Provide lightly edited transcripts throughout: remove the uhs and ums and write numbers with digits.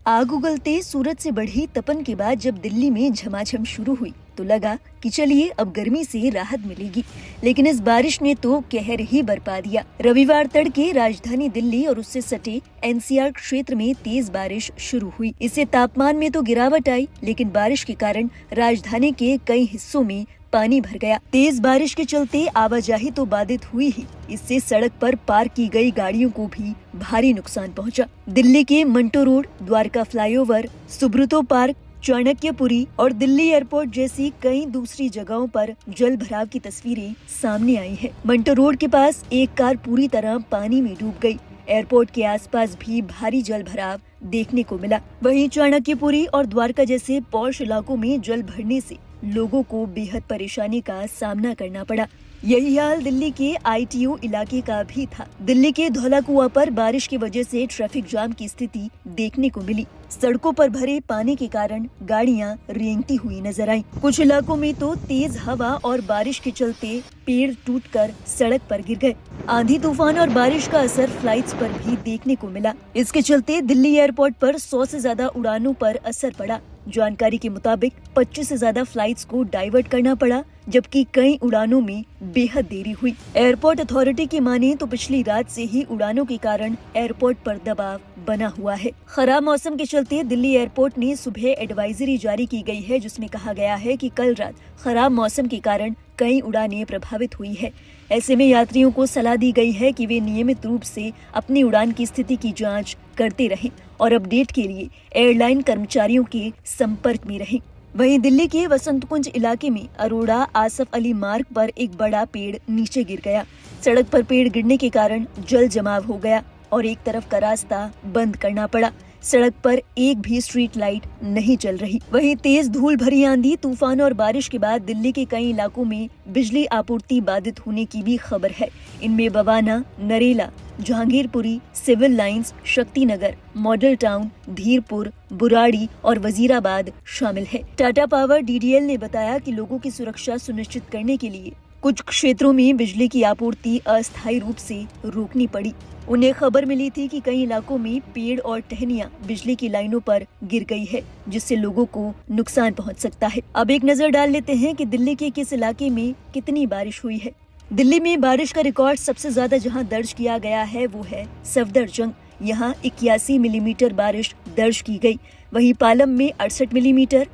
आग उगलते सूरज से बढ़ी तपन के बाद जब दिल्ली में झमाझम शुरू हुई तो लगा कि चलिए अब गर्मी से राहत मिलेगी, लेकिन इस बारिश ने तो कहर ही बरपा दिया। रविवार तड़के राजधानी दिल्ली और उससे सटे एनसीआर क्षेत्र में तेज बारिश शुरू हुई। इससे तापमान में तो गिरावट आई, लेकिन बारिश के कारण राजधानी के कई हिस्सों में पानी भर गया। तेज बारिश के चलते आवाजाही तो बाधित हुई ही, इससे सड़क पर पार्क की गई गाड़ियों को भी भारी नुकसान पहुंचा। दिल्ली के Manto road, Dwarka flyover, Subroto park, Chanakyapuri और दिल्ली एयरपोर्ट जैसी कई दूसरी जगहों पर जल भराव की तस्वीरें सामने आई है। मंटो रोड के पास एक कार पूरी तरह पानी में डूब गई। एयरपोर्ट के आसपास भी भारी जल भराव देखने को मिला। वहीं चाणक्यपुरी और द्वारका जैसे पॉश इलाकों में जल भरने से लोगों को बेहद परेशानी का सामना करना पड़ा। यही हाल दिल्ली के आईटीओ इलाके का भी था। दिल्ली के धौला कुआं पर बारिश की वजह से ट्रैफिक जाम की स्थिति देखने को मिली। सड़कों पर भरे पानी के कारण गाड़ियां रेंगती हुई नजर आईं। कुछ इलाकों में तो तेज हवा और बारिश के चलते पेड़ टूटकर सड़क पर गिर गए। आंधी तूफान और बारिश का असर फ्लाइट्स पर भी देखने को मिला। इसके चलते दिल्ली एयरपोर्ट पर 100 से ज्यादा उड़ानों पर असर पड़ा। जानकारी के मुताबिक 25 से ज्यादा फ्लाइट्स को डाइवर्ट करना पड़ा, जबकि कई उड़ानों में बेहद देरी हुई। एयरपोर्ट अथॉरिटी की माने तो पिछली रात से ही उड़ानों के कारण एयरपोर्ट पर दबाव बना हुआ है। खराब मौसम के चलते दिल्ली एयरपोर्ट ने सुबह एडवाइजरी जारी की गई है, जिसमें कहा गया है कि कल रात खराब मौसम के कारण कई उड़ानें प्रभावित हुई है। ऐसे में यात्रियों को सलाह दी गई है कि वे नियमित रूप से अपनी उड़ान की स्थिति की जांच करते रहें और अपडेट के लिए एयरलाइन कर्मचारियों के संपर्क में रहें। वहीं दिल्ली के वसंत कुंज इलाके में अरोड़ा आसफ अली मार्ग पर एक बड़ा पेड़ नीचे गिर गया। सड़क पर पेड़ गिरने के कारण जल जमाव हो गया और एक तरफ का रास्ता बंद करना पड़ा। सड़क पर एक भी स्ट्रीट लाइट नहीं चल रही। वहीं तेज धूल भरी आंधी, तूफान और बारिश के बाद दिल्ली के कई इलाकों में बिजली आपूर्ति बाधित होने की भी खबर है। इनमें Bawana, Narela, Jahangirpuri, civil lines, Shakti Nagar, model town, Dheerpur, Burari और वजीराबाद शामिल है। टाटा पावर डीडीएल ने बताया कि लोगों की सुरक्षा सुनिश्चित करने के लिए कुछ क्षेत्रों में बिजली की आपूर्ति अस्थायी रूप से रोकनी पड़ी। उन्हें खबर मिली थी कि कई इलाकों में पेड़ और टहनियां बिजली की लाइनों पर गिर गई है, जिससे लोगों को नुकसान पहुंच सकता है। अब एक नजर डाल लेते हैं कि दिल्ली के किस इलाके में कितनी बारिश हुई है। दिल्ली में बारिश का रिकॉर्ड सबसे ज्यादा जहां दर्ज किया गया है वो है सफदरजंग। यहाँ 81 मिलीमीटर बारिश दर्ज की गई। वहीं पालम में 68 मिलीमीटर,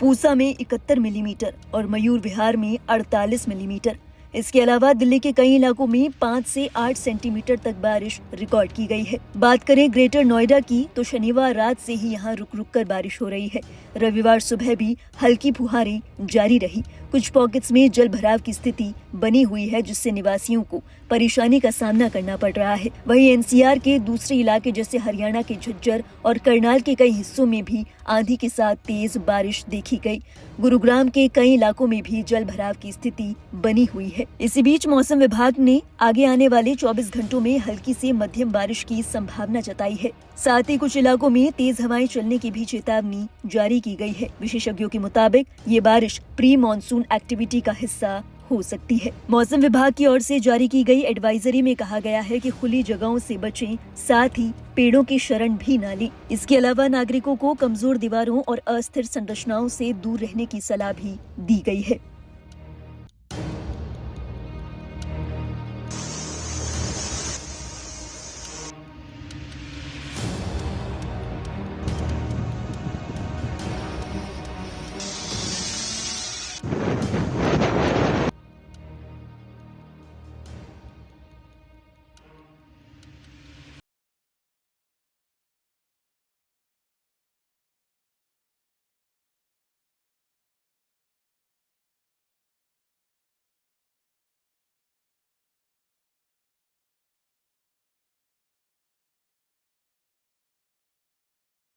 पूसा में 71 मिलीमीटर और मयूर विहार में 48 मिलीमीटर। इसके अलावा दिल्ली के कई इलाकों में 5 से 8 सेंटीमीटर तक बारिश रिकॉर्ड की गई है। बात करें ग्रेटर नोएडा की तो शनिवार रात से ही यहाँ रुक रुक कर बारिश हो रही है। रविवार सुबह भी हल्की फुहारें जारी रही। कुछ पॉकेट्स में जल भराव की स्थिति बनी हुई है, जिससे निवासियों को परेशानी का सामना करना पड़ रहा है। वहीं एनसीआर के दूसरे इलाके जैसे हरियाणा के झज्जर और करनाल के कई हिस्सों में भी आंधी के साथ तेज बारिश देखी गई। गुरुग्राम के कई इलाकों में भी जल भराव की स्थिति बनी हुई है। इसी बीच मौसम विभाग ने आगे आने वाले 24 घंटों में हल्की से मध्यम बारिश की संभावना जताई है। साथ ही कुछ इलाकों में तेज हवाएं चलने की भी चेतावनी जारी की गई है। विशेषज्ञों के मुताबिक ये बारिश प्री मॉनसून एक्टिविटी का हिस्सा हो सकती है। मौसम विभाग की ओर से जारी की गई एडवाइजरी में कहा गया है कि खुली जगहों से बचें, साथ ही पेड़ों की शरण भी न लें। इसके अलावा नागरिकों को कमजोर दीवारों और अस्थिर संरचनाओं से दूर रहने की सलाह भी दी गई है।